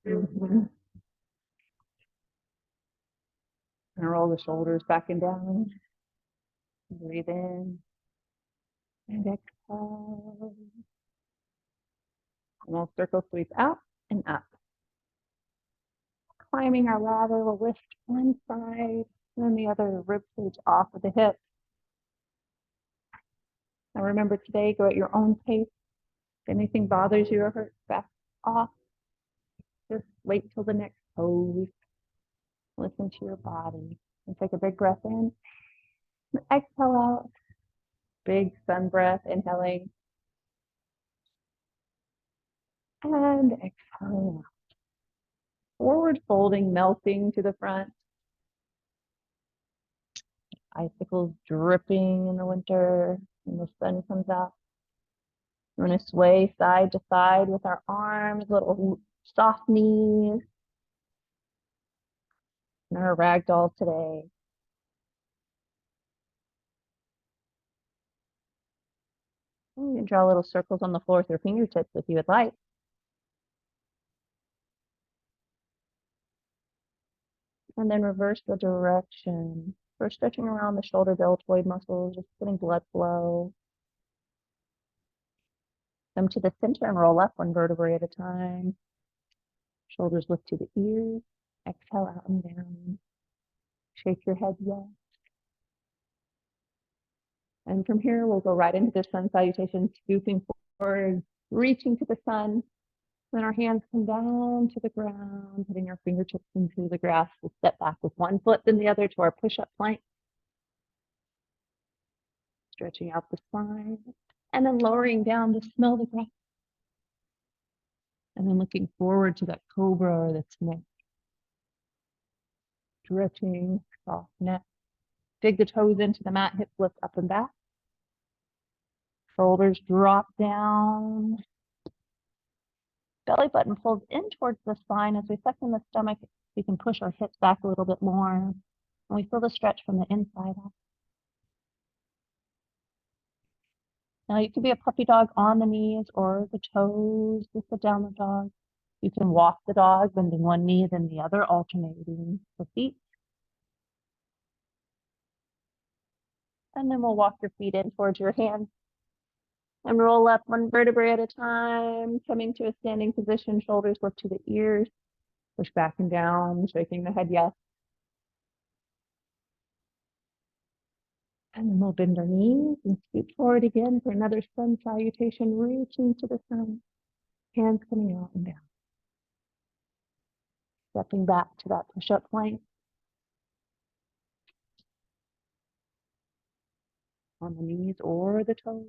Mhm. And roll the shoulders back and down. Breathe in and exhale. And we'll circle sweep out and up. Climbing our ladder, we'll lift one side and then the other rib cage off of the hip. Now remember today, go at your own pace. If anything bothers you or hurts, back off. Just wait till the next pose. Listen to your body. And take a big breath in. And exhale out. Big sun breath, inhaling. And exhaling out. Forward folding, melting to the front. Icicles dripping in the winter when the sun comes out. We're going to sway side to side with our arms, little soft knees. And our ragdoll today. You can draw little circles on the floor with your fingertips if you would like. And then reverse the direction. First stretching around the shoulder deltoid muscles, just getting blood flow. Come to the center and roll up one vertebrae at a time. Shoulders lift to the ears. Exhale out and down. Shake your head yes. And from here, we'll go right into the sun salutation, scooping forward, reaching to the sun. Then our hands come down to the ground, putting our fingertips into the grass. We'll step back with one foot, then the other to our push-up plank. Stretching out the spine. And then lowering down to smell the grass. And then looking forward to that cobra or the snake. Stretching, soft neck. Dig the toes into the mat, hips lift up and back. Shoulders drop down. Belly button pulls in towards the spine. As we suction the stomach, we can push our hips back a little bit more. And we feel the stretch from the inside out. Now you can be a puppy dog on the knees or the toes with the downward dog. You can walk the dog, bending one knee, then the other, alternating the feet. And then we'll walk your feet in towards your hands. And roll up one vertebrae at a time, coming to a standing position, shoulders lift to the ears. Push back and down, shaking the head yes. And then we'll bend our knees and scoot forward again for another sun salutation, reaching to the sun. Hands coming out and down. Stepping back to that push-up plank. On the knees or the toes.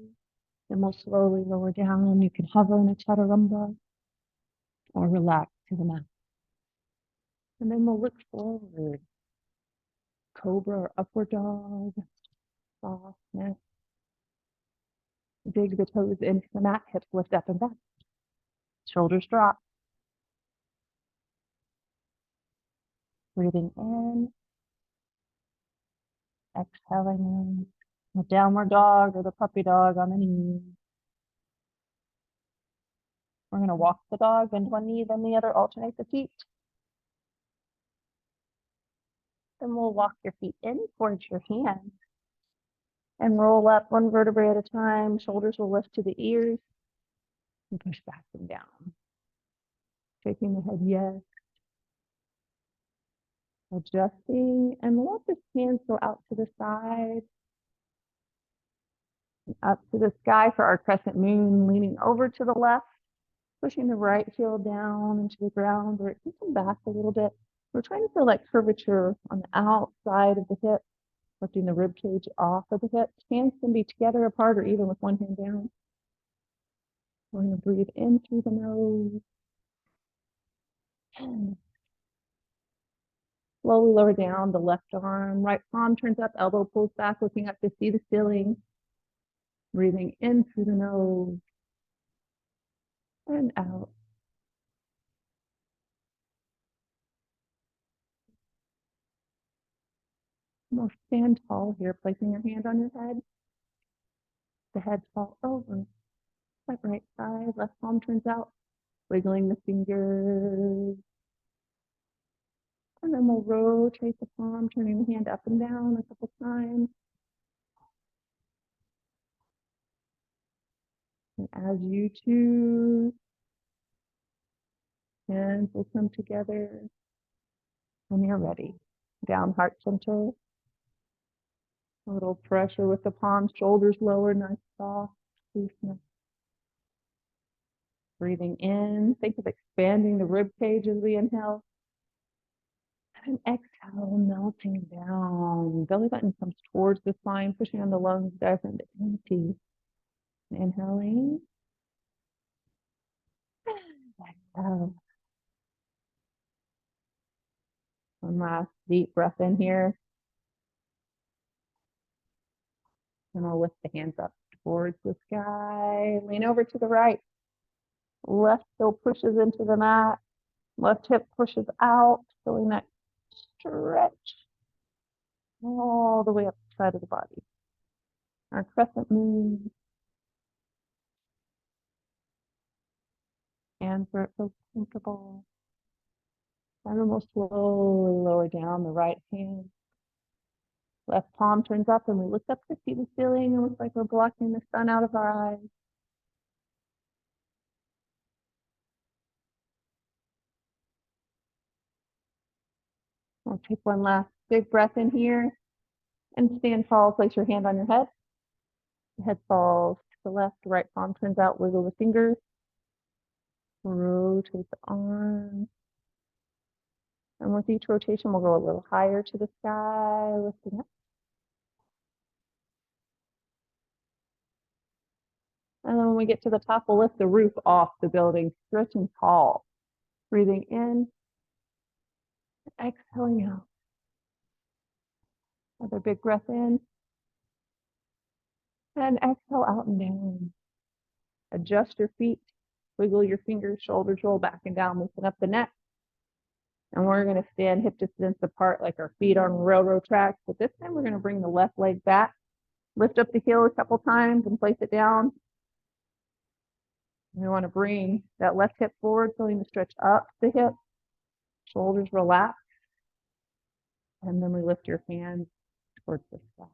Then we'll slowly lower down. You can hover in a chaturanga or relax to the mat. And then we'll look forward. Cobra or upward dog. Soft neck. Dig the toes into the mat, hips lift up and back. Shoulders drop. Breathing in. Exhaling in. The downward dog or the puppy dog on the knees. We're going to walk the dog, bend one knee, then the other, alternate the feet. Then we'll walk your feet in towards your hands. And roll up one vertebrae at a time. Shoulders will lift to the ears. And push back and down. Shaking the head yes. Adjusting. And let the hands go out to the side. And up to the sky for our crescent moon. Leaning over to the left. Pushing the right heel down into the ground. Or it can come back a little bit. We're trying to feel that curvature on the outside of the hip. Lifting the rib cage off of the hips. Hands can be together, apart, or even with one hand down. We're going to breathe in through the nose. Slowly lower down the left arm. Right palm turns up, elbow pulls back, looking up to see the ceiling. Breathing in through the nose. And out. We'll stand tall here, placing your hand on your head. The head fall over. That right side, left palm turns out, wiggling the fingers. And then we'll rotate the palm, turning the hand up and down a couple times. And as you choose, hands will come together when you're ready. Down heart center. A little pressure with the palms, shoulders lower, nice soft looseness. Breathing in, think of expanding the rib cage as we inhale. And exhale, melting down. Belly button comes towards the spine, pushing on the lungs, diaphragm to empty. Inhaling. Exhale. One last deep breath in here. And I'll lift the hands up towards the sky. Lean over to the right. Left heel pushes into the mat. Left hip pushes out, feeling that stretch all the way up the side of the body. Our crescent moon. Hands where it feels comfortable. And then we'll slowly lower down the right hand. Left palm turns up and we look up to see the ceiling. It looks like we're blocking the sun out of our eyes. We'll take one last big breath in here and stand tall. Place your hand on your head. The head falls to the left, right palm turns out, wiggle the fingers. Rotate the arms. And with each rotation, we'll go a little higher to the sky, lifting up. And then when we get to the top, we'll lift the roof off the building, stretching tall. Breathing in, exhaling out. Another big breath in. And exhale out and down. Adjust your feet, wiggle your fingers, shoulders roll back and down, loosen up the neck. And we're going to stand hip distance apart like our feet on railroad tracks. But this time we're going to bring the left leg back, lift up the heel a couple times and place it down. We want to bring that left hip forward, feeling the stretch up the hip, shoulders relax. And then we lift your hands towards the sky.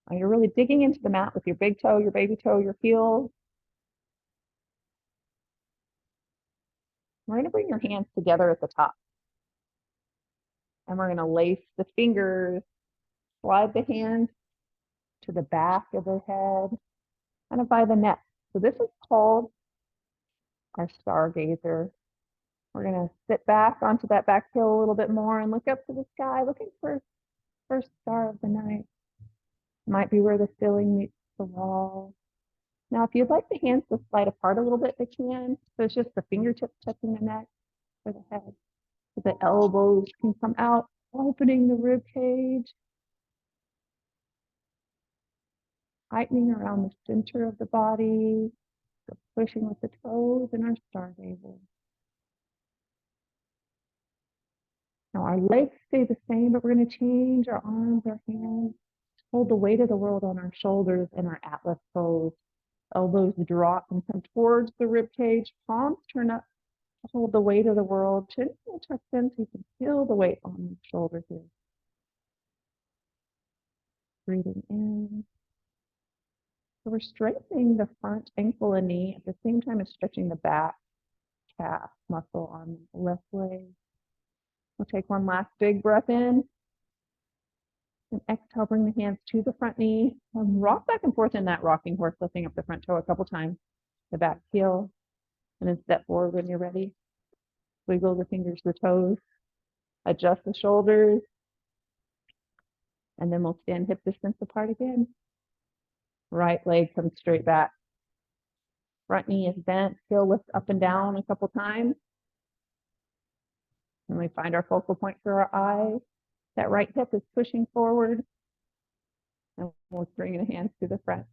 Now you're really digging into the mat with your big toe, your baby toe, your heel. We're going to bring your hands together at the top. And we're going to lace the fingers, slide the hands to the back of the head, kind of by the neck. So this is called our stargazer. We're going to sit back onto that back heel a little bit more and look up to the sky, looking for first star of the night. Might be where the ceiling meets the wall. Now, if you'd like the hands to slide apart a little bit, they can. So it's just the fingertips touching the neck or the head. So the elbows can come out, opening the rib cage, tightening around the center of the body, so pushing with the toes in our stargazer. Now our legs stay the same, but we're going to change our arms, our hands, hold the weight of the world on our shoulders in our Atlas pose. Elbows drop and come towards the rib cage, palms turn up to hold the weight of the world. Chin will tuck in so you can feel the weight on the shoulder here. Breathing in. So we're straightening the front ankle and knee at the same time as stretching the back calf muscle on the left leg. We'll take one last big breath in. And exhale, bring the hands to the front knee. Rock back and forth in that rocking horse, lifting up the front toe a couple times. The back heel. And then step forward when you're ready. Wiggle the fingers, the toes. Adjust the shoulders. And then we'll stand hip distance apart again. Right leg comes straight back. Front knee is bent. Heel lift up and down a couple times. And we find our focal point for our eyes. That right hip is pushing forward. And we'll bring the hands to the front.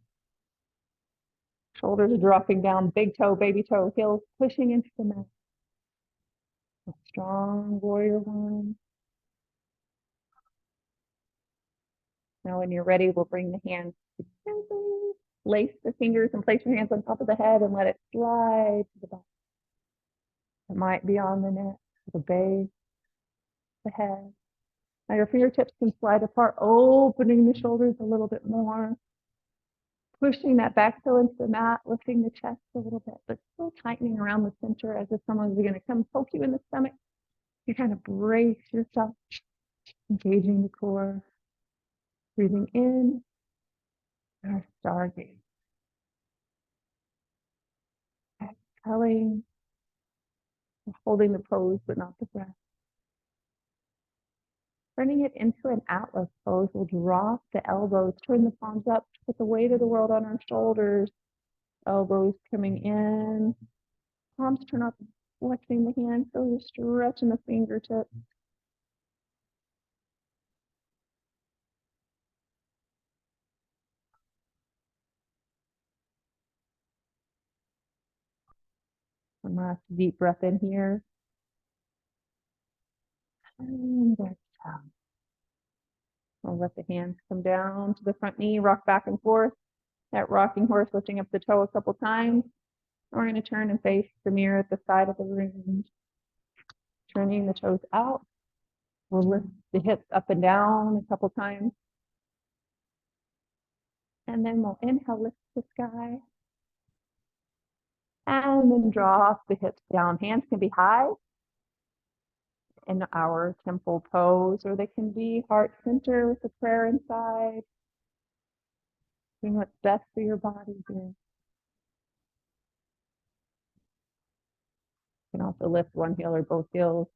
Shoulders are dropping down, big toe, baby toe, heels pushing into the mat. A strong warrior one. Now, when you're ready, we'll bring the hands together, lace the fingers and place your hands on top of the head and let it slide to the back. It might be on the neck, the base, the head. Now your fingertips can slide apart, opening the shoulders a little bit more, pushing that back toe into the mat, lifting the chest a little bit, but still tightening around the center as if someone's going to come poke you in the stomach. You kind of brace yourself, engaging the core, breathing in, our stargaze. Exhaling, holding the pose, but not the breath. Turning it into an atlas pose, we'll drop the elbows, turn the palms up, put the weight of the world on our shoulders, elbows coming in, palms turn up, flexing the hands, so you're stretching the fingertips. One last deep breath in here. And exhale. We'll let the hands come down to the front knee, rock back and forth. That rocking horse, lifting up the toe a couple times. We're going to turn and face the mirror at the side of the room. Turning the toes out. We'll lift the hips up and down a couple times. And then we'll inhale, lift the sky. And then drop the hips down. Hands can be high in our temple pose, or they can be heart center with the prayer inside. Doing what's best for your body here. You can also lift one heel or both heels,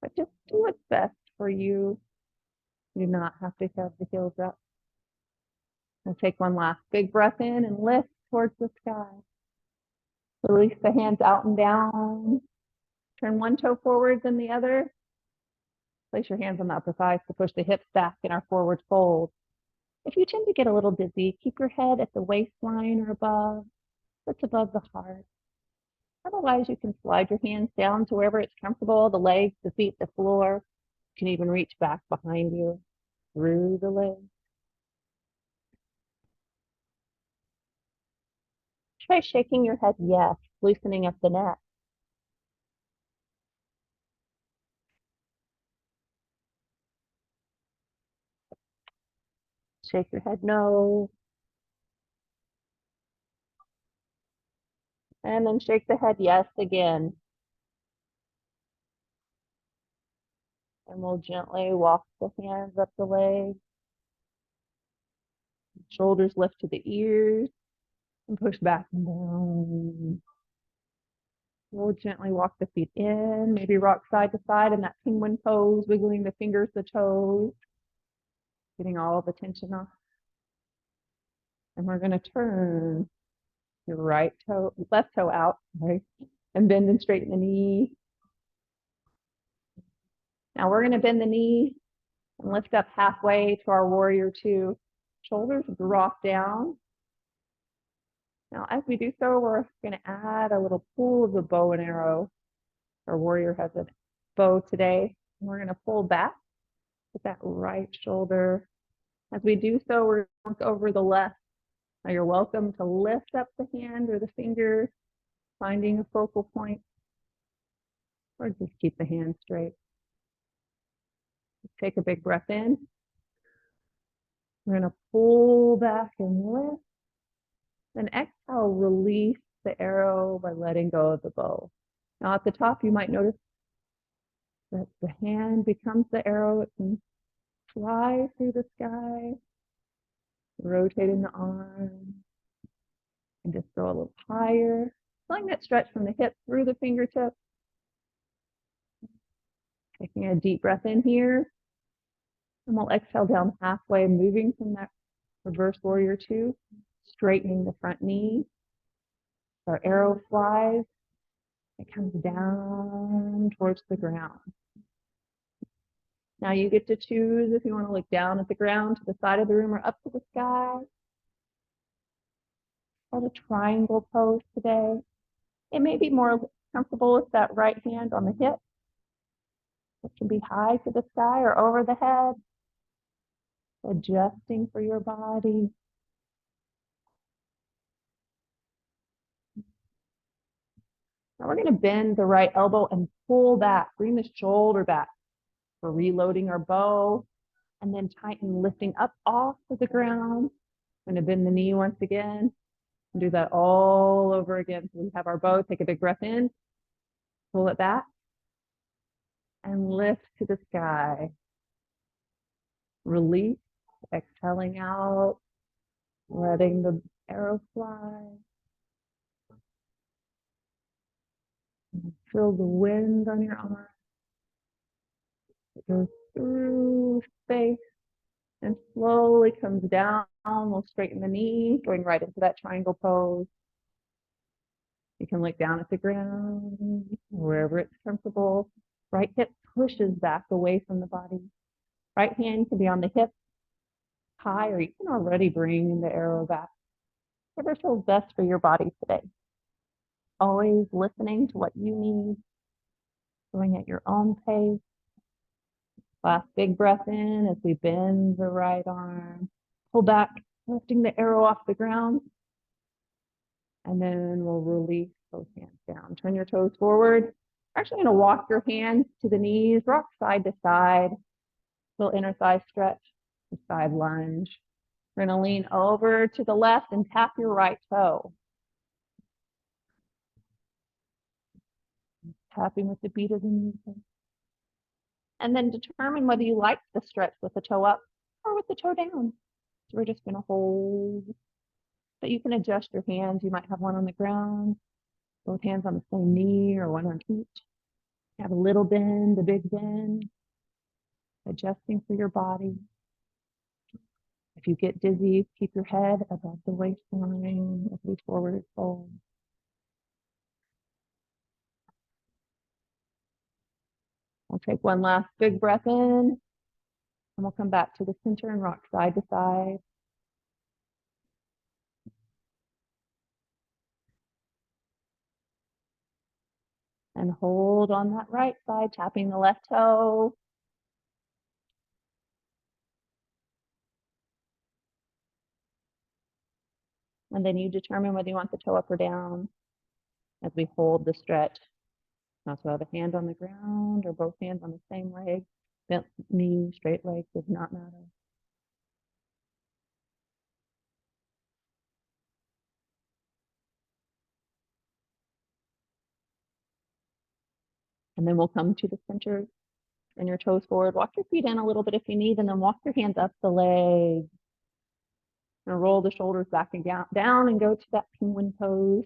but just do what's best for you. You do not have to have the heels up. We'll take one last big breath in and lift towards the sky. Release the hands out and down. Turn one toe forward, then the other. Place your hands on the upper thighs to push the hips back in our forward fold. If you tend to get a little dizzy, keep your head at the waistline or above. That's above the heart. Otherwise, you can slide your hands down to wherever it's comfortable, the legs, the feet, the floor. You can even reach back behind you through the legs. Try shaking your head yes, loosening up the neck. Shake your head no. And then shake the head yes again. And we'll gently walk the hands up the legs. Shoulders lift to the ears and push back and down. We'll gently walk the feet in, maybe rock side to side in that penguin pose, wiggling the fingers, the toes, getting all the tension off. And we're going to turn your left toe out, right? And bend and straighten the knee. Now we're going to bend the knee and lift up halfway to our warrior two. Shoulders drop down. Now, as we do so, we're going to add a little pull of the bow and arrow. Our warrior has a bow today. And we're going to pull back with that right shoulder. As we do so, we're going to look over the left. Now, you're welcome to lift up the hand or the finger, finding a focal point, or just keep the hand straight. Take a big breath in. We're going to pull back and lift. Then exhale, release the arrow by letting go of the bow. Now at the top, you might notice that the hand becomes the arrow. It can fly through the sky, rotating the arm, and just go a little higher. Feeling that stretch from the hip through the fingertips. Taking a deep breath in here. And we'll exhale down halfway, moving from that reverse warrior two, straightening the front knee. Our arrow flies. It comes down towards the ground. Now you get to choose if you want to look down at the ground, to the side of the room, or up to the sky. Or the triangle pose today. It may be more comfortable with that right hand on the hip. It can be high to the sky or over the head. adjusting for your body. Now we're going to bend the right elbow and pull back, bring the shoulder back. We're reloading our bow and then tighten, lifting up off of the ground. I'm going to bend the knee once again and do that all over again. So we have our bow, take a big breath in, pull it back and lift to the sky. Release, exhaling out, letting the arrow fly. Feel the wind on your arm. It goes through space and slowly comes down. We'll straighten the knee, going right into that triangle pose. You can look down at the ground, wherever it's comfortable. Right hip pushes back away from the body. Right hand can be on the hip, high, or you can already bring the arrow back. Whatever feels best for your body today. Always listening to what you need, going at your own pace. Last big breath in as we bend the right arm. Pull back, lifting the arrow off the ground. And then we'll release those hands down. Turn your toes forward. You're actually going to walk your hands to the knees, rock side to side. Little inner thigh stretch, side lunge. We're going to lean over to the left and tap your right toe. Tapping with the beat of the music. And then determine whether you like the stretch with the toe up or with the toe down. So we're just going to hold. But you can adjust your hands. You might have one on the ground, both hands on the same knee, or one on each. Have a little bend, a big bend. Adjusting for your body. If you get dizzy, keep your head above the waistline as we forward fold. We'll take one last big breath in, and we'll come back to the center and rock side to side. And hold on that right side, tapping the left toe. And then you determine whether you want the toe up or down as we hold the stretch. Also have a hand on the ground or both hands on the same leg. Bent knee, straight leg does not matter. And then we'll come to the center and your toes forward. Walk your feet in a little bit if you need, and then walk your hands up the leg. And roll the shoulders back and down and go to that penguin pose.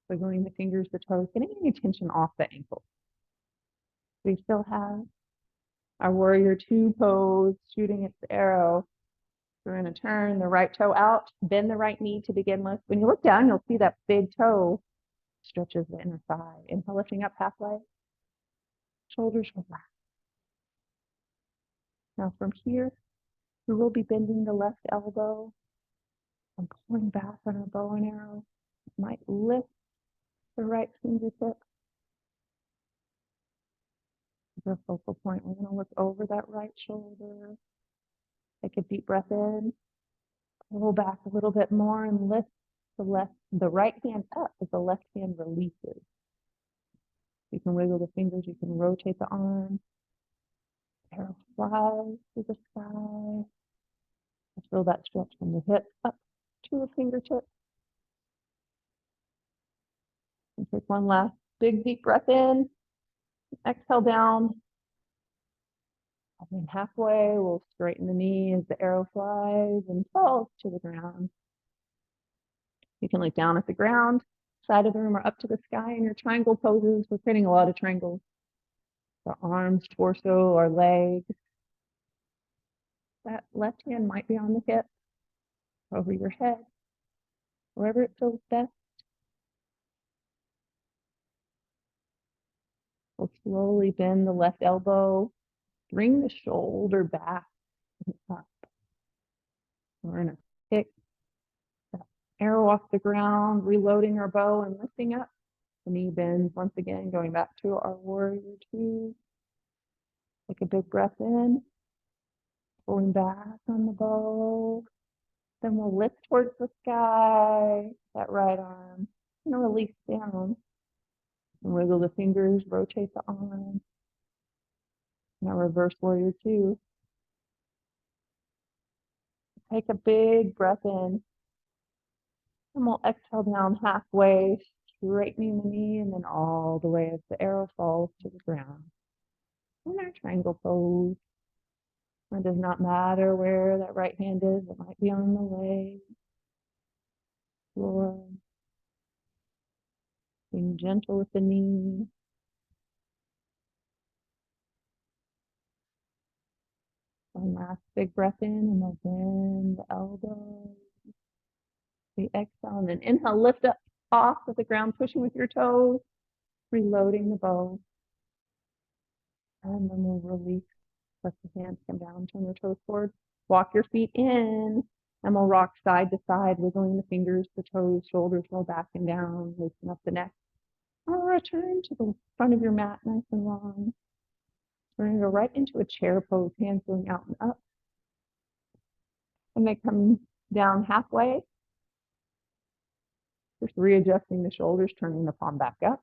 Wiggling the fingers, the toes, getting any tension off the ankle. We still have our warrior two pose, shooting its arrow. We're going to turn the right toe out, bend the right knee to begin with. When you look down, you'll see that big toe stretches the inner thigh. Inhale, lifting up halfway. Shoulders relax. Now from here, we will be bending the left elbow and pulling back on our bow and arrow. Might lift the right fingertip. The focal point. We're going to look over that right shoulder. Take a deep breath in. Pull back a little bit more and lift the right hand up as the left hand releases. You can wiggle the fingers. You can rotate the arm. Arrow flies to the sky. Feel that stretch from the hip up to the fingertip. And take one last big deep breath in. Exhale down. And then halfway, we'll straighten the knee as the arrow flies and falls to the ground. You can look down at the ground, side of the room, or up to the sky in your triangle poses. We're creating a lot of triangles. The arms, torso, or legs. That left hand might be on the hip, over your head, wherever it feels best. We'll slowly bend the left elbow, bring the shoulder back and up. We're going to pick that arrow off the ground, reloading our bow and lifting up. The knee bends once again, going back to our warrior two. Take a big breath in. Pulling back on the bow. Then we'll lift towards the sky, that right arm. And release down. And wiggle the fingers, rotate the arm. Now reverse warrior two. Take a big breath in. And we'll exhale down halfway, straightening the knee, and then all the way as the arrow falls to the ground. In our triangle pose. It does not matter where that right hand is. It might be on the leg, floor. Being gentle with the knee. One last big breath in, and then bend the elbow. The exhale, and then inhale, lift up off of the ground, pushing with your toes, reloading the bow. And then we'll release. Let the hands come down, turn your toes forward. Walk your feet in, and we'll rock side to side, wiggling the fingers, the toes, shoulders roll back and down, loosen up the neck. Or return to the front of your mat, nice and long. We're going to go right into a chair pose, hands going out and up. And they come down halfway. Just readjusting the shoulders, turning the palm back up.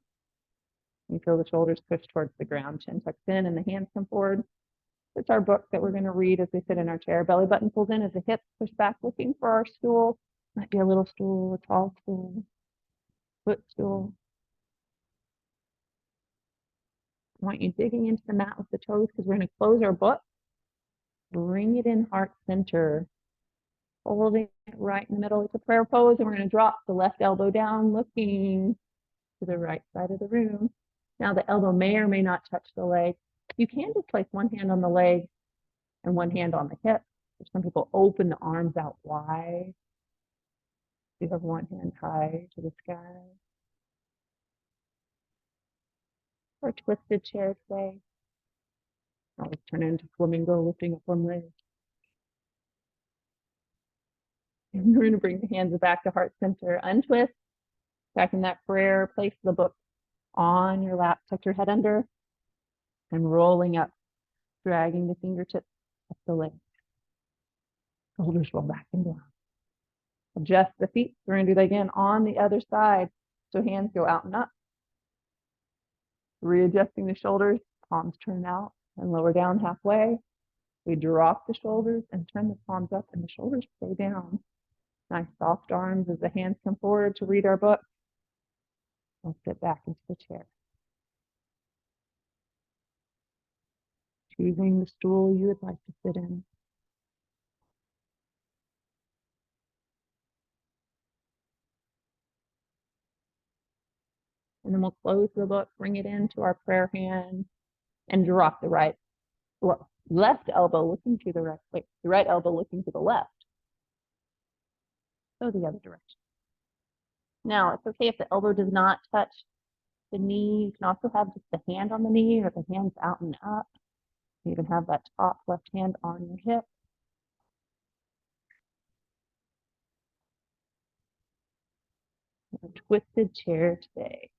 You feel the shoulders push towards the ground, chin tucks in, and the hands come forward. It's our book that we're going to read as we sit in our chair. Belly button pulls in as the hips push back, looking for our stool. Might be a little stool, a tall stool, footstool. I want you digging into the mat with the toes because we're going to close our book. Bring it in heart center. Holding it right in the middle. It's a prayer pose, and we're going to drop the left elbow down, looking to the right side of the room. Now the elbow may or may not touch the leg. You can just place one hand on the leg and one hand on the hip. Some people open the arms out wide. You have one hand high to the sky. Or twisted chair today. Always turn into flamingo, lifting up one leg. And we're going to bring the hands back to heart center. Untwist. Back in that prayer, place the book on your lap, tuck your head under, and rolling up, dragging the fingertips up the leg. Shoulders roll back and down. Adjust the feet. We're going to do that again on the other side. So hands go out and up. Readjusting the shoulders, palms turn out and lower down halfway. We drop the shoulders and turn the palms up, and the shoulders stay down. Nice soft arms as the hands come forward to read our book. We'll sit back into the chair. Choosing the stool you would like to sit in. And then we'll close the book, bring it into our prayer hand, and drop the left elbow looking to the right, the right elbow looking to the left. So the other direction. Now, it's okay if the elbow does not touch the knee. You can also have just the hand on the knee or the hands out and up. You can have that top left hand on your hip. A twisted chair today.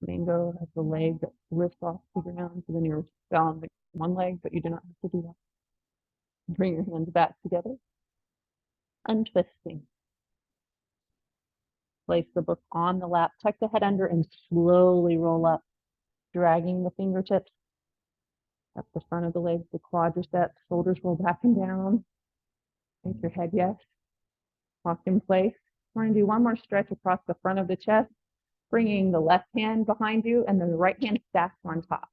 Flamingo has the leg that lifts off the ground, so then you're down one leg, but you do not have to do that. Bring your hands back together. Untwisting. Place the book on the lap, tuck the head under, and slowly roll up, dragging the fingertips up the front of the legs, the quadriceps, shoulders roll back and down. Make your head yes. Lock in place. We're going to do one more stretch across the front of the chest, bringing the left hand behind you and then the right hand stacked on top.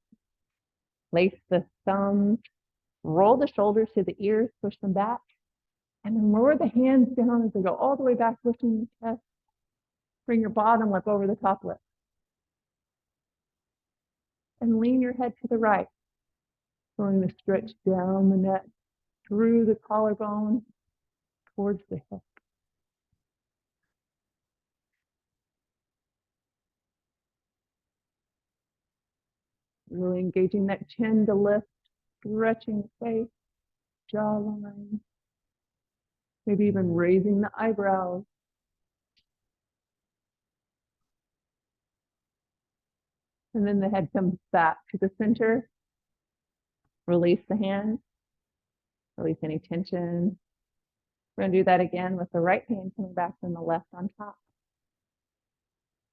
Place the thumbs, roll the shoulders to the ears, push them back, and then lower the hands down as they go all the way back, lifting the chest. Bring your bottom lip over the top lip. And lean your head to the right. Going to stretch down the neck, through the collarbone, towards the hip. Really engaging that chin to lift, stretching the face, jawline. Maybe even raising the eyebrows. And then the head comes back to the center. Release the hands, release any tension. We're going to do that again with the right hand coming back and the left on top.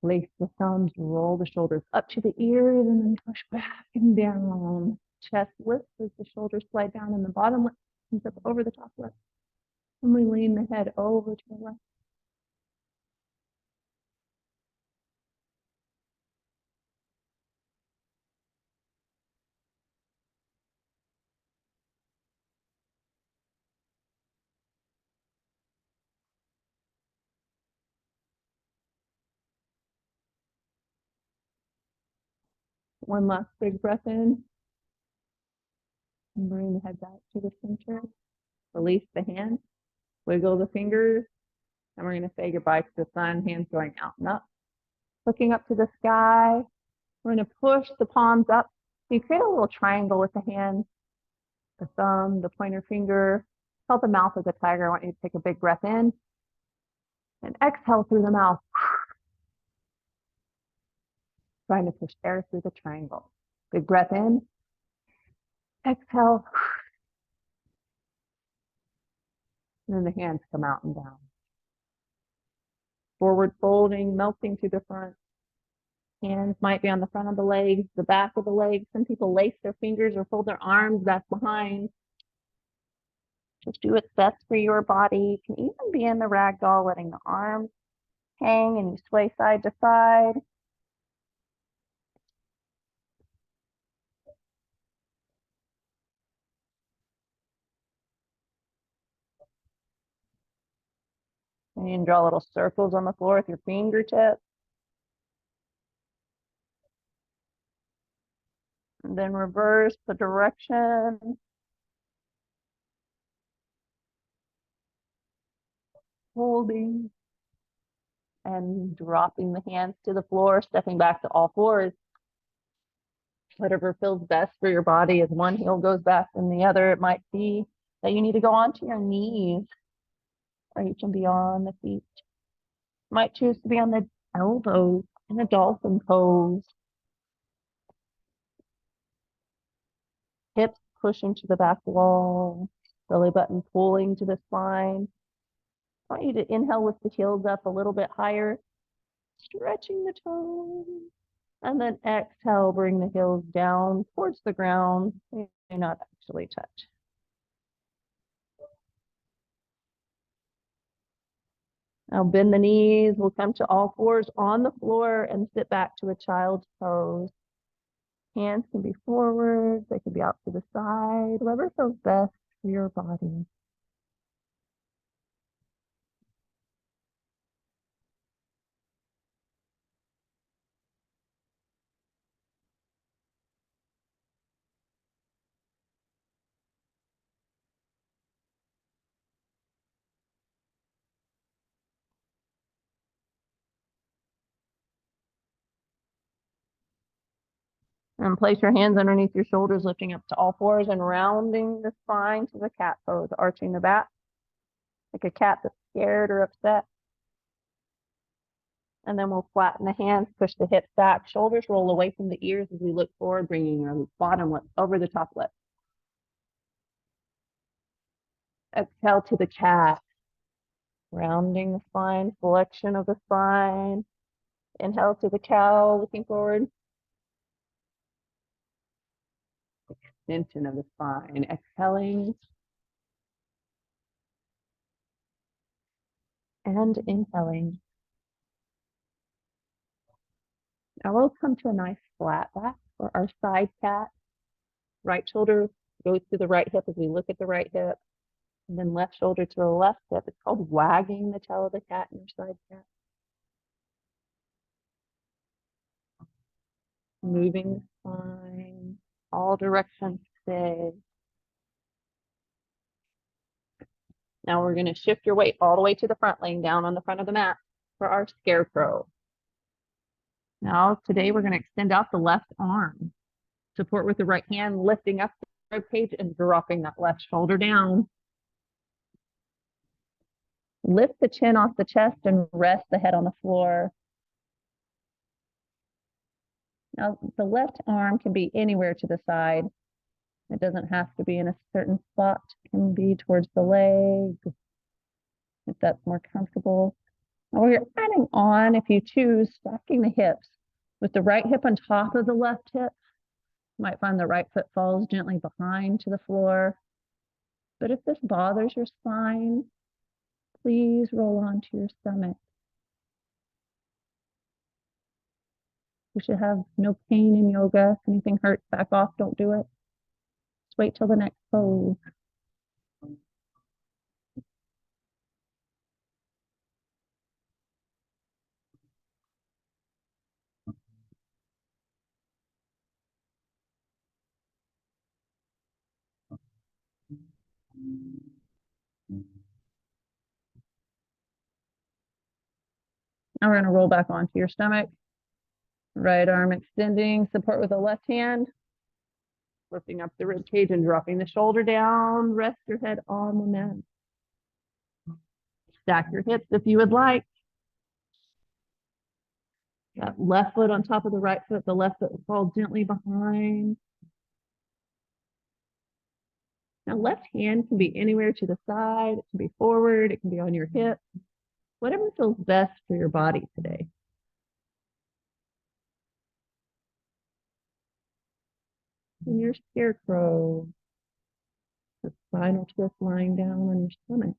Place the thumbs, roll the shoulders up to the ears, and then push back and down. Chest lifts as the shoulders slide down, and the bottom lip comes up over the top lip. And we lean the head over to the left. One last big breath in. And bring the head back to the center. Release the hands. Wiggle the fingers. And we're going to say goodbye to the sun, hands going out and up. Looking up to the sky. We're going to push the palms up. You create a little triangle with the hands, the thumb, the pointer finger. Tell the mouth of the tiger. I want you to take a big breath in. And exhale through the mouth. Trying to push air through the triangle. Big breath in. Exhale. And then the hands come out and down. Forward folding, melting to the front. Hands might be on the front of the legs, the back of the legs. Some people lace their fingers or fold their arms back behind. Just do what's best for your body. You can even be in the ragdoll, letting the arms hang and you sway side to side. And you can draw little circles on the floor with your fingertips. And then reverse the direction. Holding. And dropping the hands to the floor, stepping back to all fours. Whatever feels best for your body. As one heel goes back and the other, it might be that you need to go onto your knees, or you can be on the feet. Might choose to be on the elbows in a dolphin pose. Hips pushing to the back wall, belly button pulling to the spine. I want you to inhale with the heels up a little bit higher, stretching the toes. And then exhale, bring the heels down towards the ground. They may not actually touch. Now bend the knees. We'll come to all fours on the floor and sit back to a child's pose. Hands can be forward. They can be out to the side. Whatever feels best for your body. And place your hands underneath your shoulders, lifting up to all fours and rounding the spine to the cat pose, arching the back like a cat that's scared or upset. And then we'll flatten the hands, push the hips back, shoulders roll away from the ears as we look forward, bringing our bottom lip over the top lip. Exhale to the cat, rounding the spine, flexion of the spine. Inhale to the cow, looking forward. Extension of the spine, exhaling. And inhaling. Now we'll come to a nice flat back for our side cat. Right shoulder goes to the right hip as we look at the right hip. And then left shoulder to the left hip. It's called wagging the tail of the cat in your side cat. Moving the spine, all directions stay. Now we're going to shift your weight all the way to the front, laying down on the front of the mat for our scarecrow. Now today we're going to extend out the left arm. Support with the right hand, lifting up the rib cage and dropping that left shoulder down. Lift the chin off the chest and rest the head on the floor. Now, the left arm can be anywhere to the side. It doesn't have to be in a certain spot. It can be towards the leg, if that's more comfortable. Now, we're adding on, if you choose, stacking the hips with the right hip on top of the left hip. You might find the right foot falls gently behind to the floor. But if this bothers your spine, please roll onto your stomach. You should have no pain in yoga. If anything hurts, back off, don't do it. Just wait till the next pose. Now we're gonna roll back onto your stomach. Right arm extending, support with the left hand. Lifting up the rib cage and dropping the shoulder down. Rest your head on the mat. Stack your hips if you would like. That left foot on top of the right foot, the left foot will fall gently behind. Now, left hand can be anywhere to the side, it can be forward, it can be on your hip, whatever feels best for your body today. And your scarecrow, the spinal twist lying down on your stomach.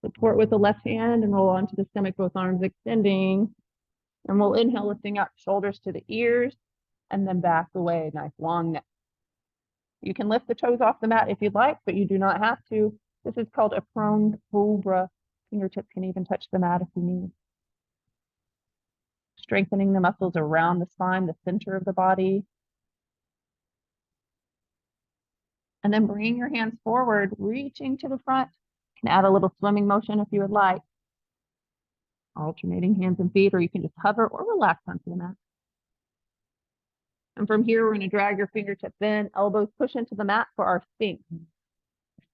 Support with the left hand and roll onto the stomach, both arms extending. And we'll inhale, lifting up, shoulders to the ears, and then back away, nice long neck. You can lift the toes off the mat if you'd like, but you do not have to. This is called a prone cobra. Fingertips can even touch the mat if you need. Strengthening the muscles around the spine, the center of the body. And then bring your hands forward, reaching to the front. You can add a little swimming motion if you would like. Alternating hands and feet, or you can just hover or relax onto the mat. And from here, we're going to drag your fingertips in, elbows push into the mat for our Sphinx.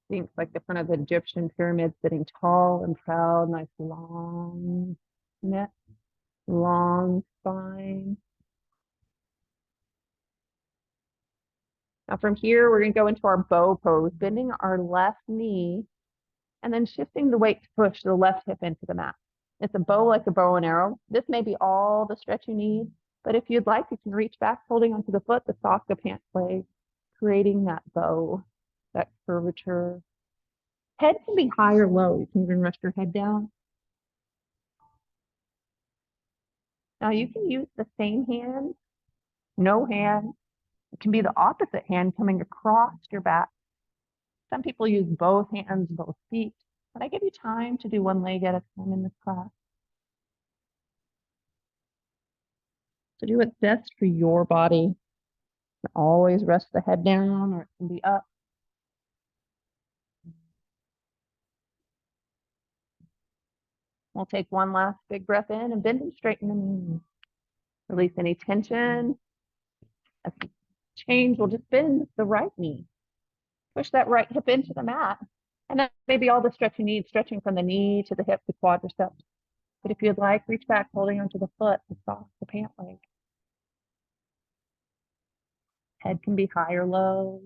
Sphinx, like the front of the Egyptian pyramid, sitting tall and proud, nice long neck, long spine. Now from here, we're going to go into our bow pose, bending our left knee and then shifting the weight to push the left hip into the mat. It's a bow like a bow and arrow. This may be all the stretch you need, but if you'd like, you can reach back, holding onto the foot, the sock, the pant leg, creating that bow, that curvature. Head can be high or low. You can even rest your head down. Now you can use the same hand, no hand. It can be the opposite hand coming across your back. Some people use both hands, both feet, but I give you time to do one leg at a time in this class. So do what's best for your body. Always rest the head down, or it can be up. We'll take one last big breath in and bend and straighten the knees. Release any tension. As we change, we'll just bend the right knee. Push that right hip into the mat. And that may be all the stretch you need, stretching from the knee to the hip to quadriceps. But if you'd like, reach back, holding onto the foot, the sock, the pant leg. Head can be high or low.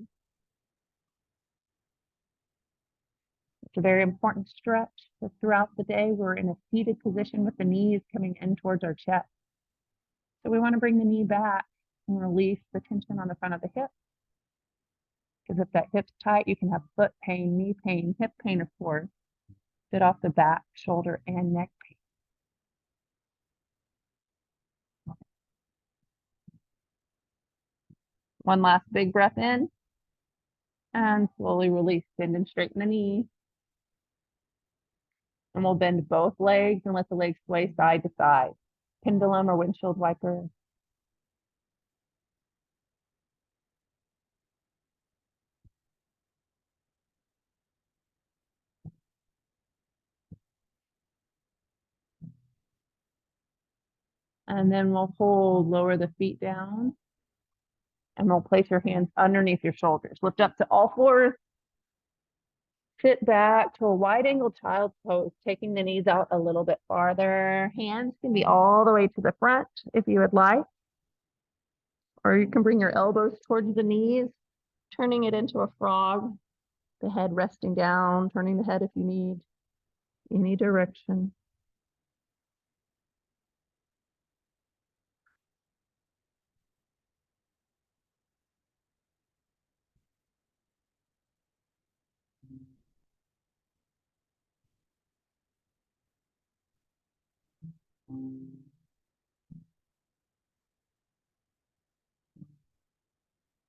It's a very important stretch. So throughout the day, we're in a seated position with the knees coming in towards our chest. So we want to bring the knee back and release the tension on the front of the hip. Because if that hip's tight, you can have foot pain, knee pain, hip pain, of course. Fit off the back, shoulder, and neck pain. One last big breath in. And slowly release, bend and straighten the knee. And we'll bend both legs and let the legs sway side to side. Pendulum or windshield wiper. And then we'll hold, lower the feet down. And we'll place your hands underneath your shoulders. Lift up to all fours. Sit back to a wide angle child's pose, taking the knees out a little bit farther. Hands can be all the way to the front if you would like. Or you can bring your elbows towards the knees, turning it into a frog. The head resting down, turning the head if you need any direction.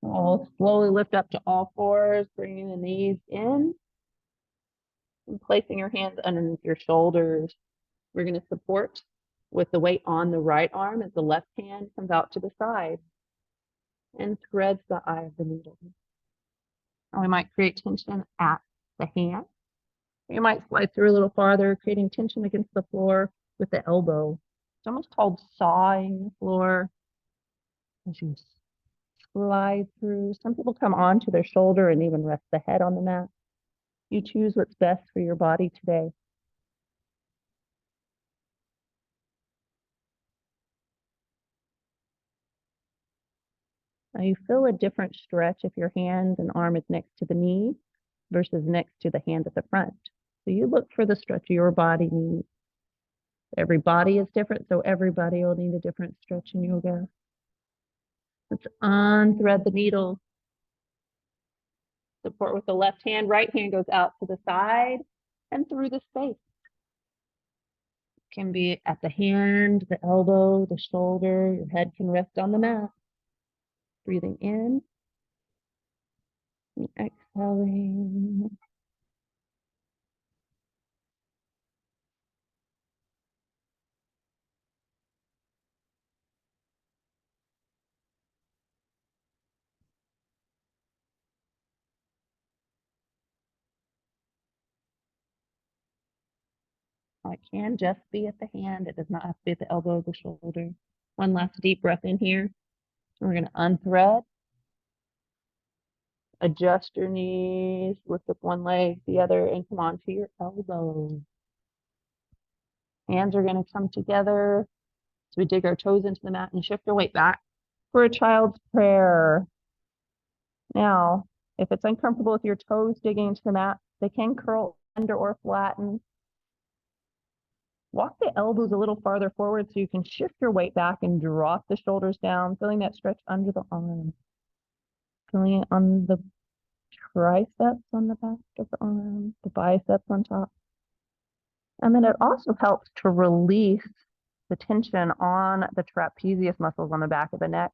I'll slowly lift up to all fours, bringing the knees in and placing your hands underneath your shoulders. We're going to support with the weight on the right arm as the left hand comes out to the side and threads the eye of the needle. And we might create tension at the hand. You might slide through a little farther, creating tension against the floor with the elbow. It's almost called sawing the floor as you slide through. Some people come onto their shoulder and even rest the head on the mat. You choose what's best for your body today. Now you feel a different stretch if your hand and arm is next to the knee versus next to the hand at the front. So you look for the stretch your body needs. Every body is different, so everybody will need a different stretch in yoga. Let's unthread the needle. Support with the left hand. Right hand goes out to the side and through the space. It can be at the hand, the elbow, the shoulder. Your head can rest on the mat. Breathing in and exhaling. It can just be at the hand. It does not have to be at the elbow or the shoulder. One last deep breath in here. We're going to unthread. Adjust your knees. Lift up one leg, the other, and come on to your elbow. Hands are going to come together. So we dig our toes into the mat and shift your weight back for a child's prayer. Now, if it's uncomfortable with your toes digging into the mat, they can curl under or flatten. Walk the elbows a little farther forward so you can shift your weight back and drop the shoulders down, feeling that stretch under the arm. Feeling it on the triceps on the back of the arm, the biceps on top. And then it also helps to release the tension on the trapezius muscles on the back of the neck.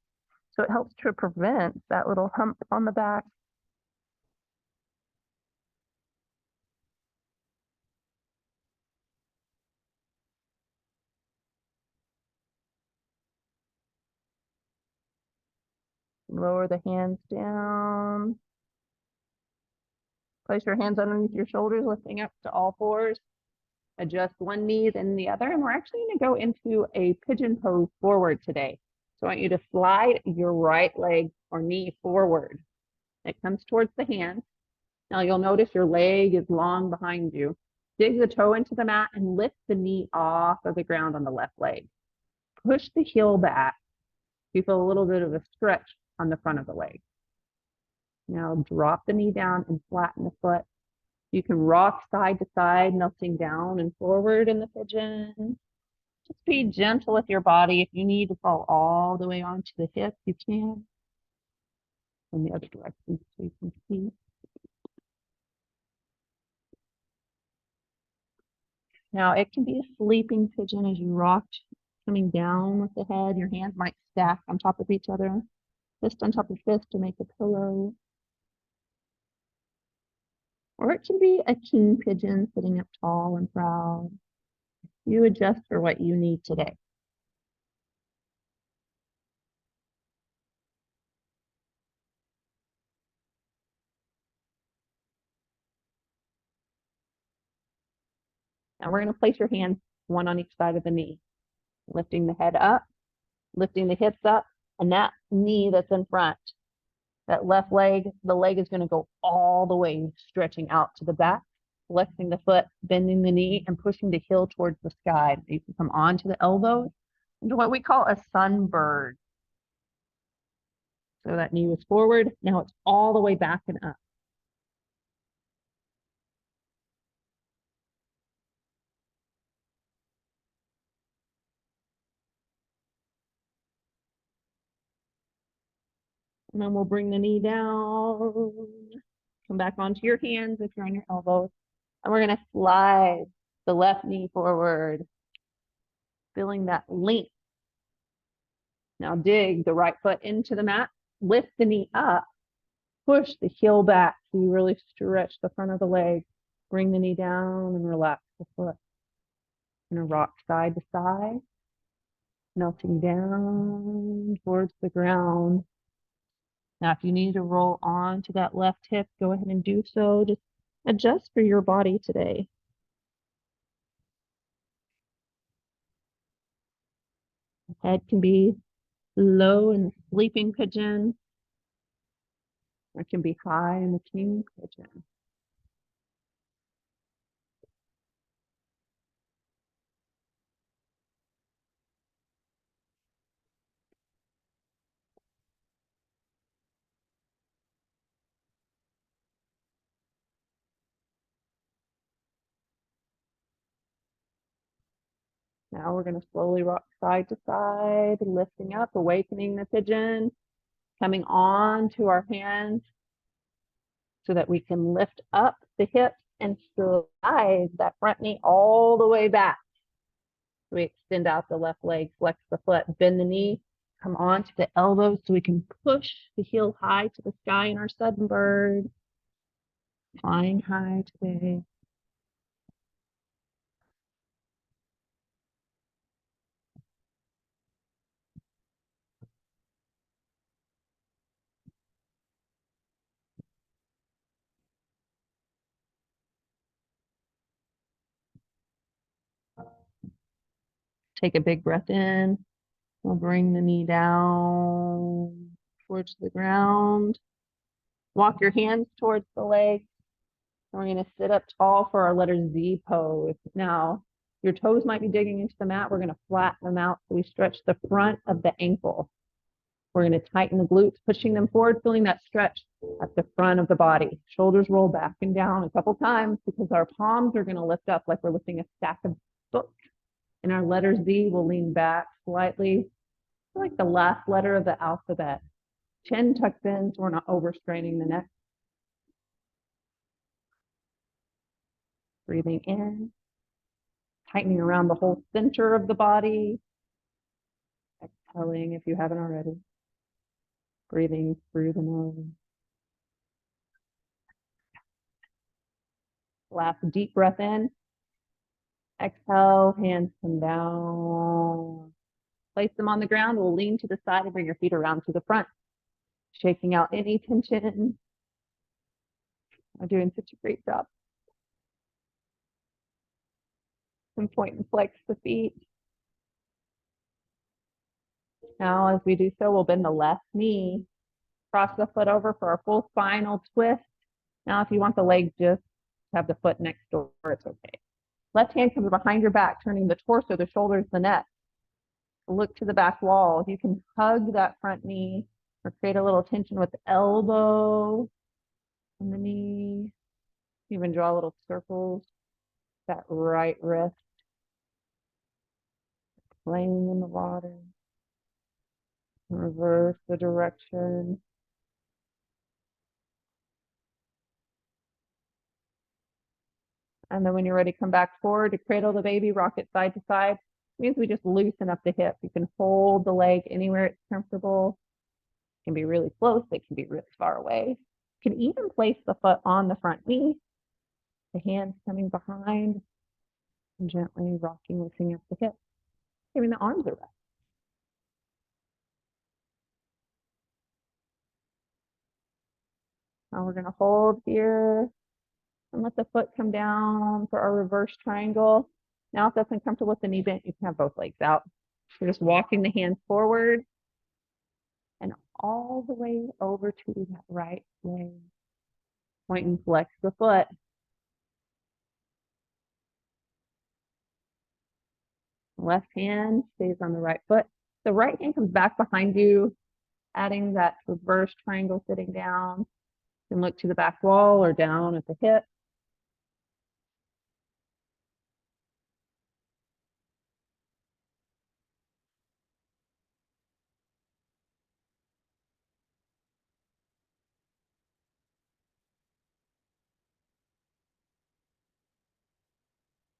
So it helps to prevent that little hump on the back. Lower the hands down. Place your hands underneath your shoulders, lifting up to all fours. Adjust one knee, then the other. And we're actually going to go into a pigeon pose forward today. So I want you to slide your right leg or knee forward. It comes towards the hand. Now you'll notice your leg is long behind you. Dig the toe into the mat and lift the knee off of the ground on the left leg. Push the heel back. You feel a little bit of a stretch on the front of the leg. Now drop the knee down and flatten the foot. You can rock side to side, melting down and forward in the pigeon. Just be gentle with your body. If you need to fall all the way onto the hip, you can. In the other direction, so you can see. Now it can be a sleeping pigeon as you rock, coming down with the head. Your hands might stack on top of each other, fist on top of fist to make a pillow. Or it can be a king pigeon sitting up tall and proud. You adjust for what you need today. Now we're going to place your hands one on each side of the knee, lifting the head up, lifting the hips up, and that knee that's in front. That left leg, the leg is going to go all the way, stretching out to the back, flexing the foot, bending the knee, and pushing the heel towards the sky. You can come onto the elbows into what we call a sunbird. So that knee was forward. Now it's all the way back and up. And then we'll bring the knee down. Come back onto your hands if you're on your elbows. And we're going to slide the left knee forward, feeling that length. Now dig the right foot into the mat, lift the knee up, push the heel back so you really stretch the front of the leg. Bring the knee down and relax the foot. Going to rock side to side, melting down towards the ground. Now, if you need to roll on to that left hip, go ahead and do so. Just adjust for your body today. Head can be low in the sleeping pigeon, or it can be high in the king pigeon. Now we're going to slowly rock side to side, lifting up, awakening the pigeon, coming on to our hands so that we can lift up the hips and slide that front knee all the way back. We extend out the left leg, flex the foot, bend the knee, come on to the elbows so we can push the heel high to the sky in our sunbird. Flying high today. Take a big breath in. We'll bring the knee down towards the ground. Walk your hands towards the legs. And we're going to sit up tall for our letter Z pose. Now, your toes might be digging into the mat. We're going to flatten them out so we stretch the front of the ankle. We're going to tighten the glutes, pushing them forward, feeling that stretch at the front of the body. Shoulders roll back and down a couple times because our palms are going to lift up like we're lifting a stack of books. And our letter Z will lean back slightly, like the last letter of the alphabet. Chin tucks in so we're not overstraining the neck. Breathing in, tightening around the whole center of the body. Exhaling if you haven't already. Breathing through the nose. Last deep breath in. Exhale, hands come down. Place them on the ground. We'll lean to the side and bring your feet around to the front. Shaking out any tension. I'm doing such a great job. And point and flex the feet. Now, as we do so, we'll bend the left knee. Cross the foot over for our full spinal twist. Now, if you want the leg just have the foot next door, it's okay. Left hand comes behind your back, turning the torso, the shoulders, the neck. Look to the back wall. You can hug that front knee or create a little tension with the elbow and the knee. Even draw little circles. That right wrist playing in the water. Reverse the direction. And then when you're ready, come back forward to cradle the baby, rock it side to side. It means we just loosen up the hip. You can hold the leg anywhere it's comfortable. It can be really close. It can be really far away. You can even place the foot on the front knee. The hands coming behind and gently rocking, lifting up the hip. Giving the arms a rest. Now we're going to hold here and let the foot come down for our reverse triangle. Now, if that's uncomfortable with the knee bent, you can have both legs out. You're just walking the hands forward and all the way over to that right leg. Point and flex the foot. Left hand stays on the right foot. The right hand comes back behind you, adding that reverse triangle sitting down. You can look to the back wall or down at the hip.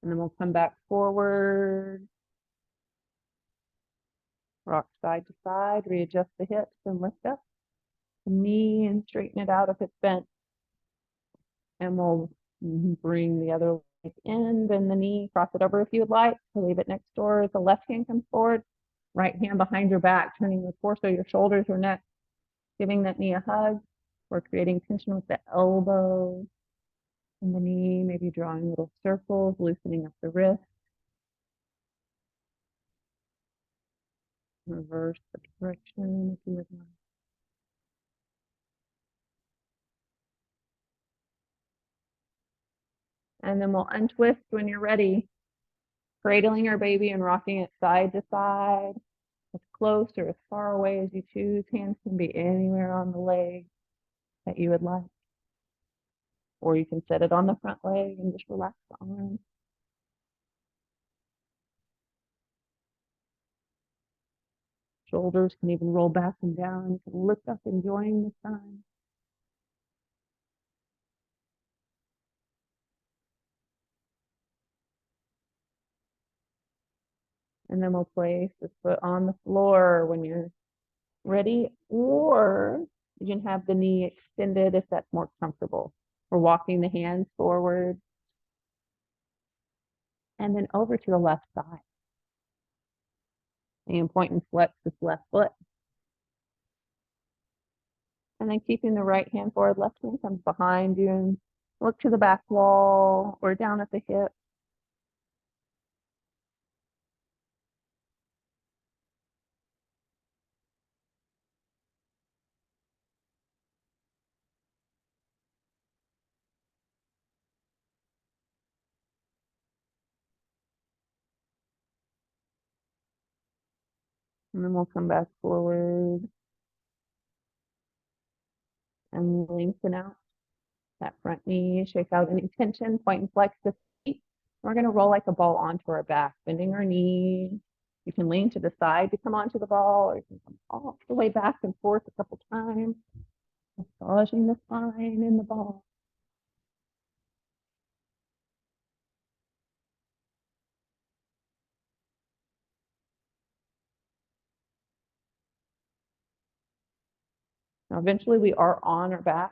And then we'll come back forward, rock side to side, readjust the hips and lift up the knee and straighten it out if it's bent. And we'll bring the other leg in, bend the knee, cross it over if you would like. Leave it next door. The left hand comes forward, right hand behind your back, turning your torso, your shoulders, your neck, giving that knee a hug. We're creating tension with the elbow and the knee, maybe drawing little circles, loosening up the wrist. Reverse the direction if you would like. And then we'll untwist when you're ready, cradling our baby and rocking it side to side, as close or as far away as you choose. Hands can be anywhere on the leg that you would like. Or you can set it on the front leg and just relax the arms. Shoulders can even roll back and down. You can lift up, enjoying the sun. And then we'll place the foot on the floor when you're ready, or you can have the knee extended if that's more comfortable. We're walking the hands forward and then over to the left side. And point and flex this left foot. And then keeping the right hand forward, left hand comes behind you and look to the back wall or down at the hip. And then we'll come back forward and lengthen out that front knee, shake out any tension, point and flex the feet. We're going to roll like a ball onto our back, bending our knees. You can lean to the side to come onto the ball, or you can come all the way back and forth a couple times, massaging the spine in the ball. Now, eventually we are on our back.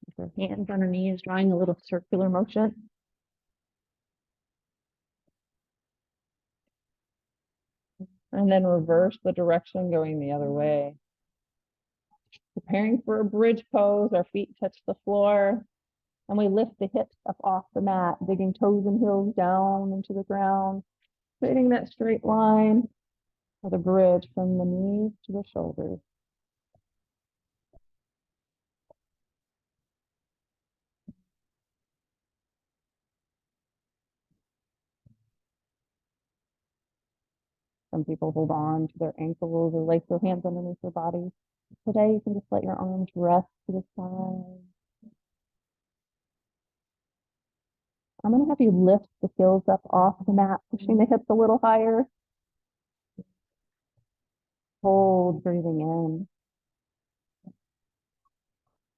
With our hands on our knees, drawing a little circular motion. And then reverse the direction, going the other way. Preparing for a bridge pose, our feet touch the floor, and we lift the hips up off the mat, digging toes and heels down into the ground, creating that straight line for the bridge from the knees to the shoulders. Some people hold on to their ankles or lace their hands underneath their body. Today, you can just let your arms rest to the side. I'm going to have you lift the heels up off the mat, pushing the hips a little higher. Hold, breathing in.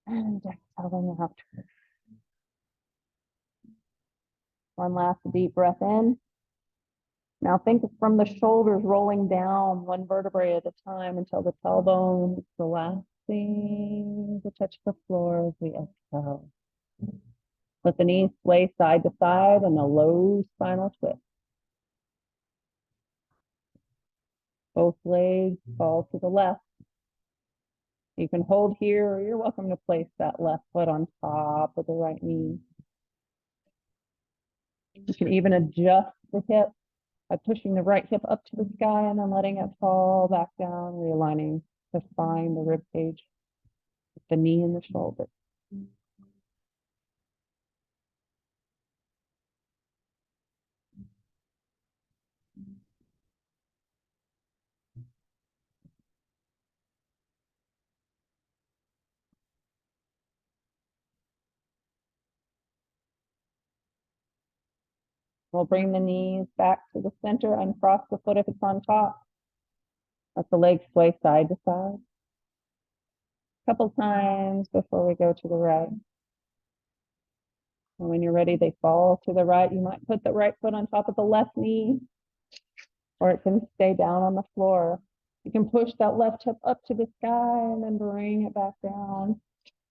And exhaling out. One last deep breath in. Now think from the shoulders rolling down one vertebrae at a time until the tailbone is relaxing to touch the floor as we exhale. Let the knees sway side to side in a low spinal twist. Both legs fall to the left. You can hold here, or you're welcome to place that left foot on top of the right knee. You can even adjust the hip by pushing the right hip up to the sky and then letting it fall back down, realigning the spine, the rib cage, the knee and the shoulder. We'll bring the knees back to the center, uncross the foot if it's on top. Let the legs sway side to side. A couple times before we go to the right. And when you're ready, they fall to the right. You might put the right foot on top of the left knee, or it can stay down on the floor. You can push that left hip up to the sky and then bring it back down,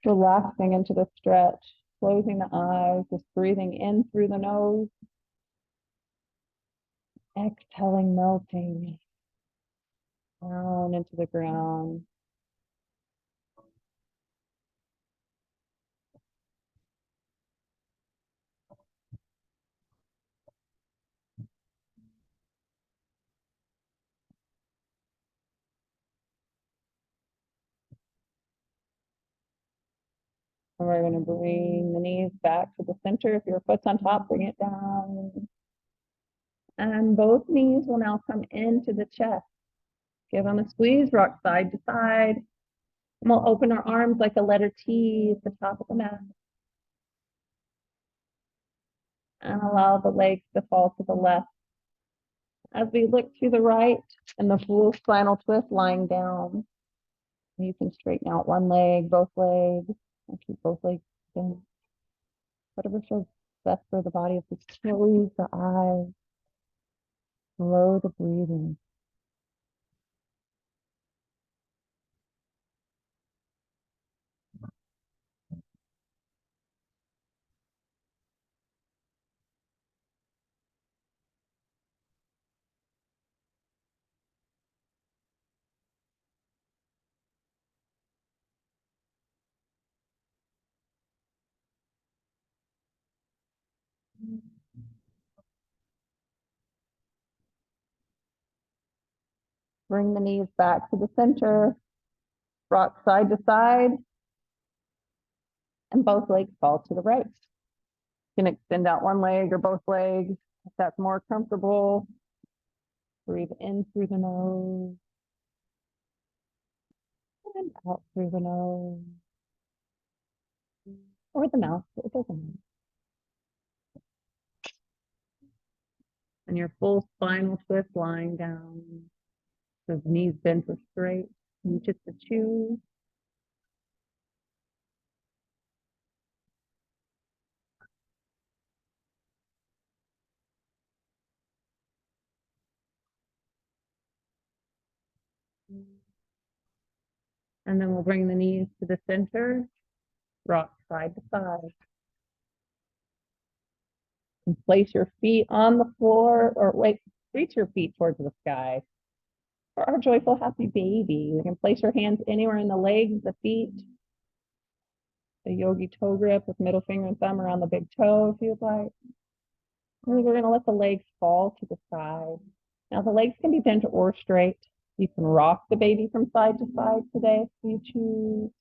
relaxing into the stretch, closing the eyes, just breathing in through the nose, exhaling, melting down into the ground. And we're going to bring the knees back to the center. If your foot's on top, bring it down. And both knees will now come into the chest. Give them a squeeze, rock side to side. And we'll open our arms like a letter T at the top of the mat. And allow the legs to fall to the left. As we look to the right and the full spinal twist lying down, you can straighten out one leg, both legs, and keep both legs in. Whatever feels best for the body. If you close the eyes, slow the breathing. Bring the knees back to the center, rock side to side, and both legs fall to the right. You can extend out one leg or both legs if that's more comfortable. Breathe in through the nose and out through the nose or the mouth. It doesn't matter. And your full spinal twist lying down. Those knees bent or straight. You just choose. And then we'll bring the knees to the center, rock side to side. And place your feet on the floor, or wait, reach your feet towards the sky. For our joyful happy baby, you can place your hands anywhere in the legs, the feet, the yogi toe grip with middle finger and thumb around the big toe if you'd like. And we're going to let the legs fall to the side. Now the legs can be bent or straight. You can rock the baby from side to side today if you choose.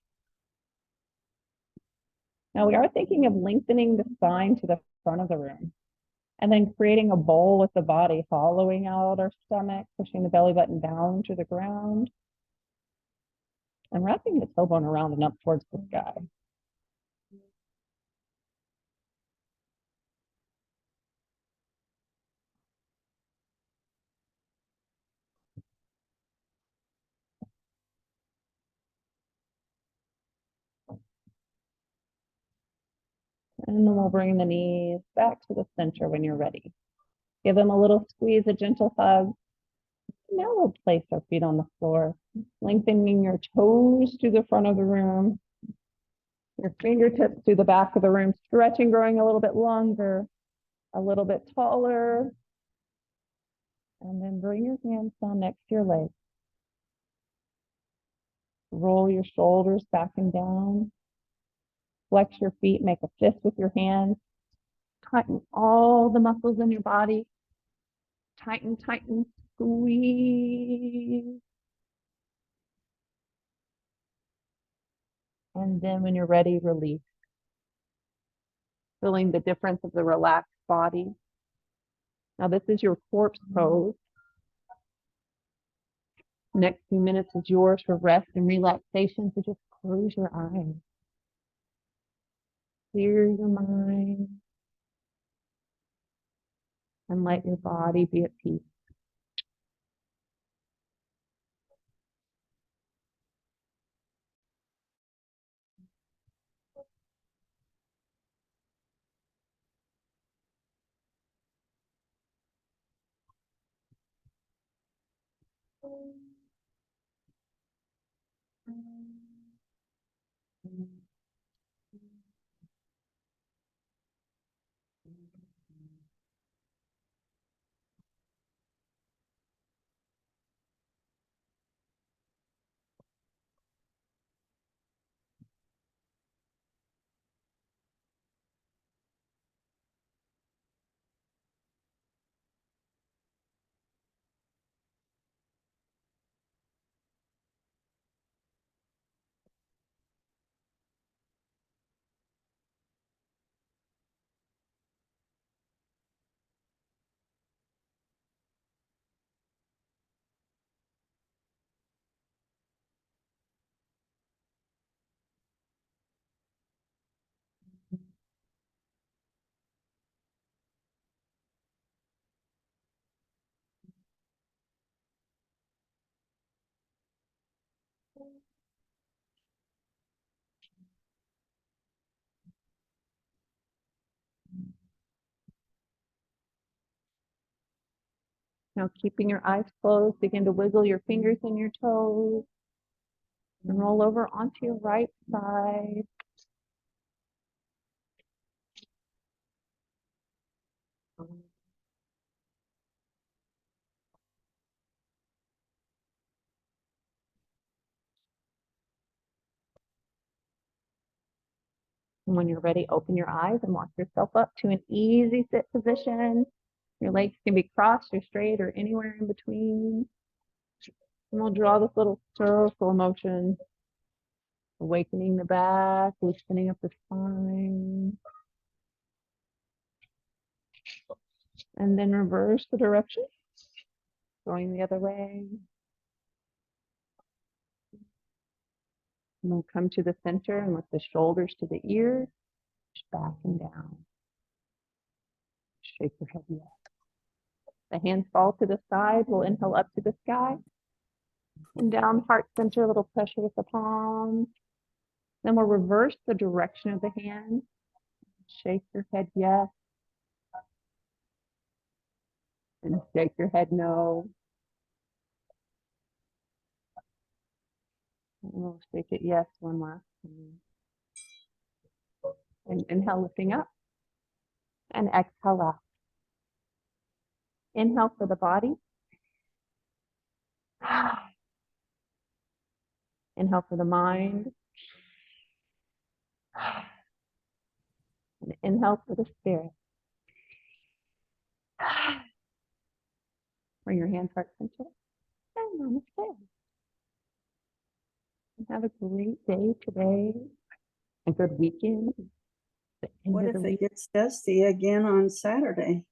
Now we are thinking of lengthening the spine to the front of the room and then creating a bowl with the body, hollowing out our stomach, pushing the belly button down to the ground, and wrapping the tailbone around and up towards the sky. And then we'll bring the knees back to the center when you're ready. Give them a little squeeze, a gentle hug. Now we'll place our feet on the floor, lengthening your toes to the front of the room, your fingertips to the back of the room, stretching, growing a little bit longer, a little bit taller. And then bring your hands down next to your legs. Roll your shoulders back and down. Flex your feet, make a fist with your hands. Tighten all the muscles in your body. Tighten, tighten, squeeze. And then when you're ready, release. Feeling the difference of the relaxed body. Now this is your corpse pose. Next few minutes is yours for rest and relaxation, so just close your eyes. Clear your mind. And let your body be at peace. Now keeping your eyes closed, begin to wiggle your fingers and your toes and roll over onto your right side. And when you're ready, open your eyes and walk yourself up to an easy sit position. Your legs can be crossed or straight or anywhere in between. And we'll draw this little circle motion, awakening the back, loosening up the spine. And then reverse the direction, going the other way. And we'll come to the center and lift the shoulders to the ears, back and down. Shake your head yes. The hands fall to the side. We'll inhale up to the sky. And down, heart center, a little pressure with the palms. Then we'll reverse the direction of the hand. Shake your head yes. And shake your head no. And we'll shake it yes one last time. And inhale, lifting up. And exhale out. Inhale for the body. Inhale for the mind. And inhale for the spirit. Bring your hands, heart center. And namaste. And have a great day today. A good weekend. What if it gets dusty again on Saturday?